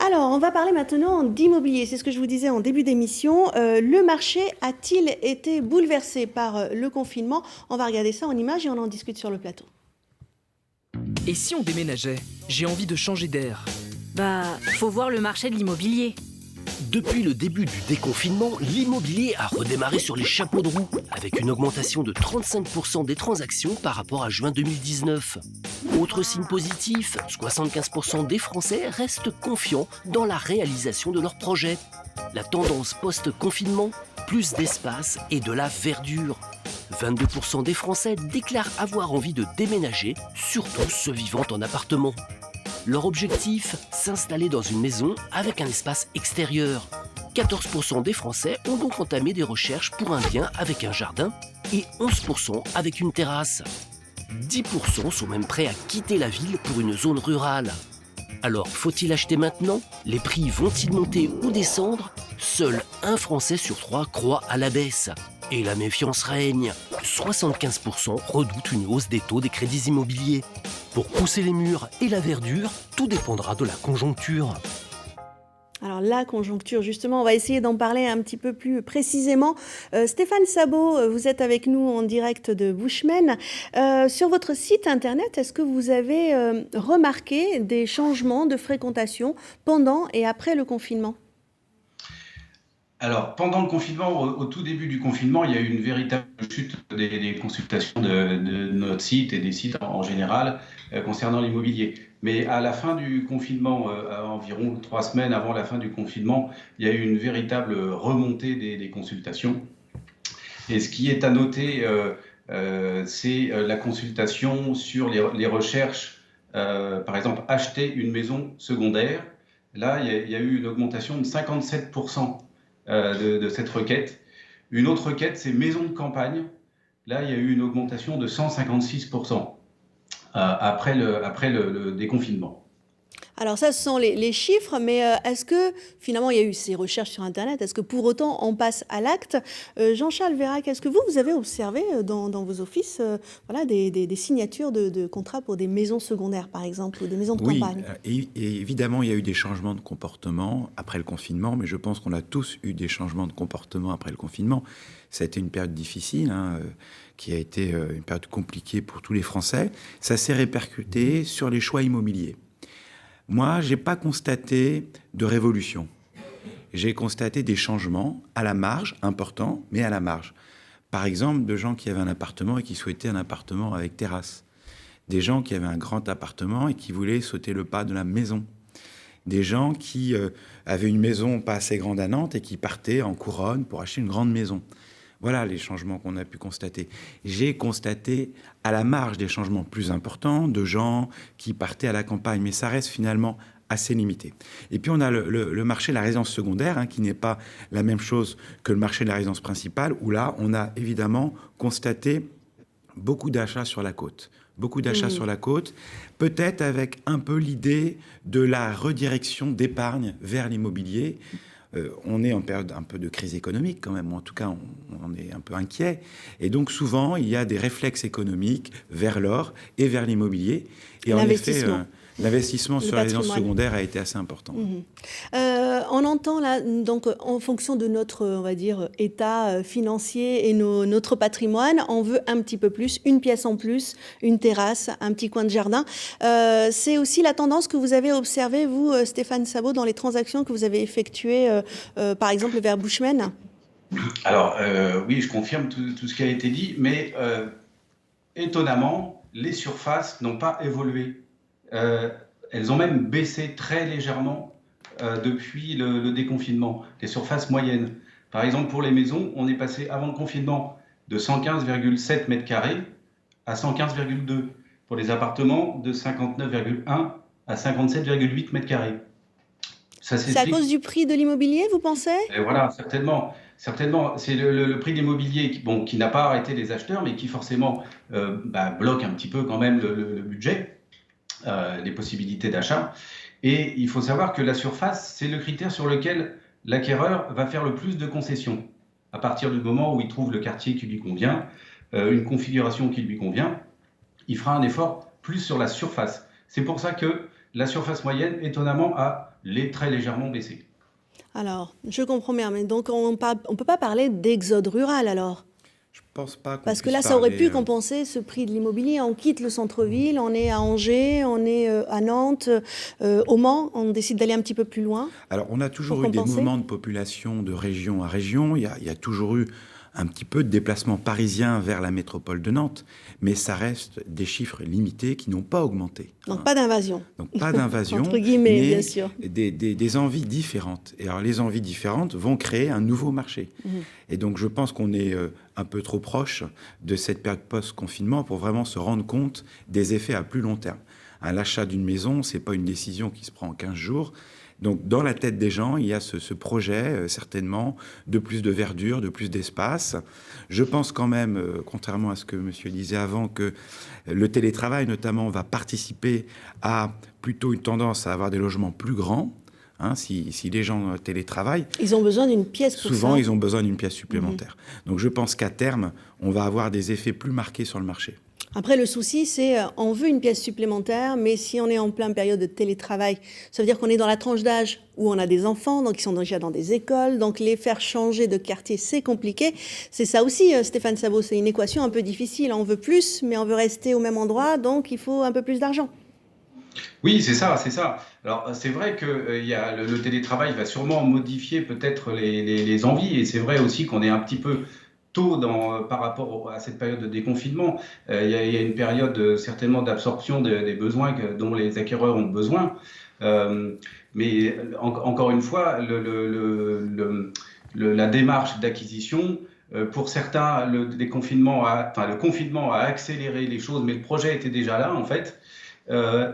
Alors, on va parler maintenant d'immobilier. C'est ce que je vous disais en début d'émission. Le marché a-t-il été bouleversé par le confinement? On va regarder ça en images et on en discute sur le plateau. Et si on déménageait? J'ai envie de changer d'air. Faut voir le marché de l'immobilier. Depuis le début du déconfinement, l'immobilier a redémarré sur les chapeaux de roue, avec une augmentation de 35% des transactions par rapport à juin 2019. Autre signe positif, 75% des Français restent confiants dans la réalisation de leurs projets. La tendance post-confinement, plus d'espace et de la verdure. 22% des Français déclarent avoir envie de déménager, surtout ceux vivant en appartement. Leur objectif, s'installer dans une maison avec un espace extérieur. 14% des Français ont donc entamé des recherches pour un bien avec un jardin et 11% avec une terrasse. 10% sont même prêts à quitter la ville pour une zone rurale. Alors, faut-il acheter maintenant? Les prix vont-ils monter ou descendre? Seul un Français sur 3 croit à la baisse. Et la méfiance règne. 75% redoutent une hausse des taux des crédits immobiliers. Pour pousser les murs et la verdure, tout dépendra de la conjoncture. Alors la conjoncture, justement, on va essayer d'en parler un petit peu plus précisément. Stéphane Sabot, vous êtes avec nous en direct de Bushmen. Sur votre site internet, est-ce que vous avez remarqué des changements de fréquentation pendant et après le confinement ? Alors, pendant le confinement, au tout début du confinement, il y a eu une véritable chute des consultations de notre site et des sites en général concernant l'immobilier. Mais à la fin du confinement, à environ 3 semaines avant la fin du confinement, il y a eu une véritable remontée des consultations. Et ce qui est à noter, c'est la consultation sur les recherches, par exemple, acheter une maison secondaire. Là, il y a eu une augmentation de 57%. De cette requête. Une autre requête, c'est maison de campagne. Là, il y a eu une augmentation de 156% après le déconfinement. Alors ça, ce sont les chiffres, mais est-ce que finalement il y a eu ces recherches sur Internet? Est-ce que pour autant on passe à l'acte? Jean-Charles Vérac, est-ce que vous avez observé dans vos offices des signatures de contrats pour des maisons secondaires, par exemple, ou des maisons de campagne? Oui, et évidemment, il y a eu des changements de comportement après le confinement, mais je pense qu'on a tous eu des changements de comportement après le confinement. Ça a été une période difficile, qui a été une période compliquée pour tous les Français. Ça s'est répercuté sur les choix immobiliers. Moi, je n'ai pas constaté de révolution. J'ai constaté des changements à la marge, importants, mais à la marge. Par exemple, de gens qui avaient un appartement et qui souhaitaient un appartement avec terrasse. Des gens qui avaient un grand appartement et qui voulaient sauter le pas de la maison. Des gens qui avaient une maison pas assez grande à Nantes et qui partaient en couronne pour acheter une grande maison. Voilà les changements qu'on a pu constater. J'ai constaté à la marge des changements plus importants de gens qui partaient à la campagne, mais ça reste finalement assez limité. Et puis on a le marché de la résidence secondaire, qui n'est pas la même chose que le marché de la résidence principale, où là, on a évidemment constaté beaucoup d'achats sur la côte. Beaucoup d'achats sur la côte, peut-être avec un peu l'idée de la redirection d'épargne vers l'immobilier. On est en période un peu de crise économique quand même, ou en tout cas on est un peu inquiet. Et donc souvent il y a des réflexes économiques vers l'or et vers l'immobilier. Et en effet, l'investissement sur la résidence secondaire a été assez important. On entend là, donc en fonction de notre, on va dire, état financier et notre patrimoine, on veut un petit peu plus, une pièce en plus, une terrasse, un petit coin de jardin. C'est aussi la tendance que vous avez observée, vous, Stéphane Sabot, dans les transactions que vous avez effectuées, par exemple, vers Bushmen? Alors, oui, je confirme tout ce qui a été dit, mais étonnamment, les surfaces n'ont pas évolué. Elles ont même baissé très légèrement depuis le déconfinement, les surfaces moyennes. Par exemple, pour les maisons, on est passé avant le confinement de 115,7 mètres carrés à 115,2. Pour les appartements, de 59,1 à 57,8 mètres carrés. C'est à cause du prix de l'immobilier, vous pensez? Et voilà, certainement. Certainement, c'est le prix de l'immobilier qui n'a pas arrêté les acheteurs, mais qui forcément bloque un petit peu quand même le budget, les possibilités d'achat. Et il faut savoir que la surface, c'est le critère sur lequel l'acquéreur va faire le plus de concessions. À partir du moment où il trouve le quartier qui lui convient, une configuration qui lui convient, il fera un effort plus sur la surface. C'est pour ça que la surface moyenne, étonnamment, a très légèrement baissé. Alors, je comprends bien, mais donc on ne peut pas parler d'exode rural alors? Je pense pas qu'on Parce que puisse là, ça aurait parler, pu compenser ce prix de l'immobilier. On quitte le centre-ville, on est à Angers, on est à Nantes, au Mans, on décide d'aller un petit peu plus loin. Alors, on a toujours Pour eu des compenser. mouvements de population de région à région. Il y a toujours eu un petit peu de déplacement parisien vers la métropole de Nantes, mais ça reste des chiffres limités qui n'ont pas augmenté. Donc pas d'invasion. Donc pas d'invasion, Entre guillemets, mais bien sûr. des envies différentes. Et alors les envies différentes vont créer un nouveau marché. Et donc je pense qu'on est un peu trop proche de cette période post-confinement pour vraiment se rendre compte des effets à plus long terme. L'achat d'une maison, c'est pas une décision qui se prend en 15 jours. Donc, dans la tête des gens, il y a ce projet, certainement, de plus de verdure, de plus d'espace. Je pense quand même, contrairement à ce que monsieur disait avant, que le télétravail, notamment, va participer à plutôt une tendance à avoir des logements plus grands. Si les gens télétravaillent, Ils ont besoin d'une pièce pour souvent, ça. ils ont besoin d'une pièce supplémentaire. Donc, je pense qu'à terme, on va avoir des effets plus marqués sur le marché. Après, le souci, c'est on veut une pièce supplémentaire, mais si on est en pleine période de télétravail, ça veut dire qu'on est dans la tranche d'âge où on a des enfants, donc ils sont déjà dans des écoles, donc les faire changer de quartier, c'est compliqué. C'est ça aussi, Stéphane Sabot, c'est une équation un peu difficile. On veut plus, mais on veut rester au même endroit, donc il faut un peu plus d'argent. Oui, c'est ça, c'est ça. Alors, c'est vrai que le télétravail va sûrement modifier peut-être les envies, et c'est vrai aussi qu'on est un petit peu tôt par rapport à cette période de déconfinement. Il y a une période certainement d'absorption des besoins dont les acquéreurs ont besoin. Mais encore une fois, la démarche d'acquisition, pour certains, le confinement a accéléré les choses, mais le projet était déjà là en fait.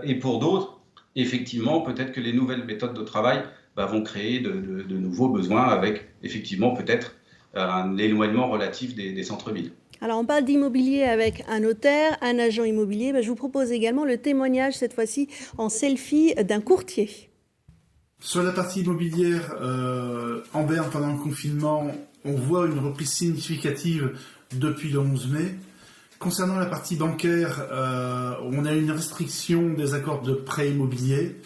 Et pour d'autres, effectivement, peut-être que les nouvelles méthodes de travail vont créer de nouveaux besoins avec effectivement peut-être un éloignement relatif des centres-villes. Alors, on parle d'immobilier avec un notaire, un agent immobilier. Je vous propose également le témoignage, cette fois-ci en selfie, d'un courtier. Sur la partie immobilière, en Berne, pendant le confinement, on voit une reprise significative depuis le 11 mai. Concernant la partie bancaire, on a une restriction des accords de prêt immobilier.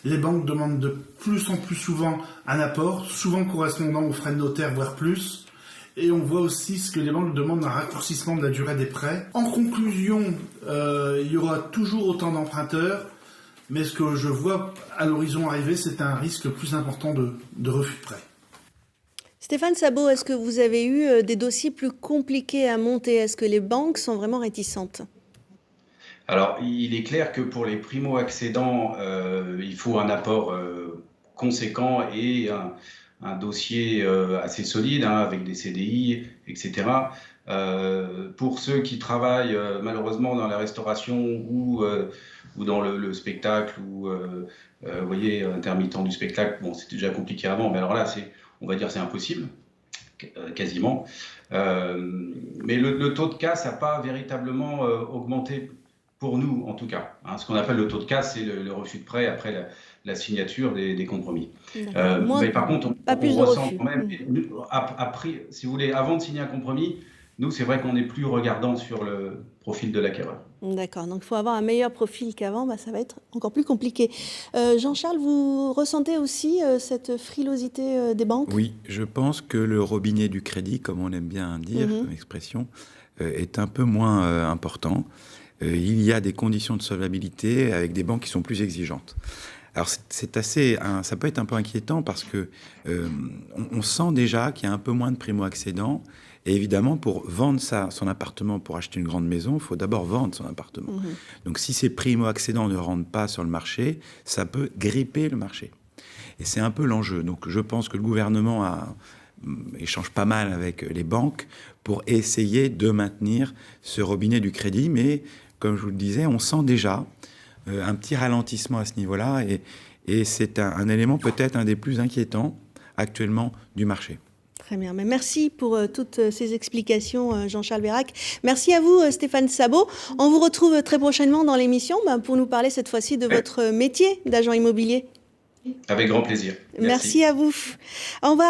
Les banques demandent de plus en plus souvent un apport, souvent correspondant aux frais de notaire, voire plus. Et on voit aussi ce que les banques demandent, un raccourcissement de la durée des prêts. En conclusion, il y aura toujours autant d'emprunteurs, mais ce que je vois à l'horizon arriver, c'est un risque plus important de refus de prêt. Stéphane Sabot, est-ce que vous avez eu des dossiers plus compliqués à monter? Est-ce que les banques sont vraiment réticentes? Alors, il est clair que pour les primo-accédants, il faut un apport conséquent et un dossier assez solide, avec des CDI, etc. Pour ceux qui travaillent malheureusement dans la restauration ou dans le spectacle, ou vous voyez, intermittent du spectacle, bon, c'était déjà compliqué avant, mais alors là, on va dire c'est impossible, quasiment. Mais le taux de casse n'a pas véritablement augmenté pour nous, en tout cas. Ce qu'on appelle le taux de casse, c'est le refus de prêt après la signature des compromis. Mais par contre, on ressent quand même, si vous voulez, avant de signer un compromis, nous, c'est vrai qu'on est plus regardant sur le profil de l'acquéreur. D'accord, donc il faut avoir un meilleur profil qu'avant, ça va être encore plus compliqué. Jean-Charles, vous ressentez aussi cette frilosité des banques? Oui, je pense que le robinet du crédit, comme on aime bien dire, comme expression, est un peu moins important. Il y a des conditions de solvabilité avec des banques qui sont plus exigeantes. Alors ça peut être un peu inquiétant parce que on sent déjà qu'il y a un peu moins de primo-accédants. Et évidemment, pour vendre son appartement, pour acheter une grande maison, il faut d'abord vendre son appartement. Donc si ces primo-accédants ne rentrent pas sur le marché, ça peut gripper le marché. Et c'est un peu l'enjeu. Donc je pense que le gouvernement échange pas mal avec les banques pour essayer de maintenir ce robinet du crédit. Mais comme je vous le disais, on sent déjà un petit ralentissement à ce niveau-là. Et c'est un élément peut-être un des plus inquiétants actuellement du marché. Très bien. Mais merci pour toutes ces explications, Jean-Charles Vérac. Merci à vous, Stéphane Sabot. On vous retrouve très prochainement dans l'émission pour nous parler cette fois-ci de votre métier d'agent immobilier. Avec grand plaisir. Merci à vous. On va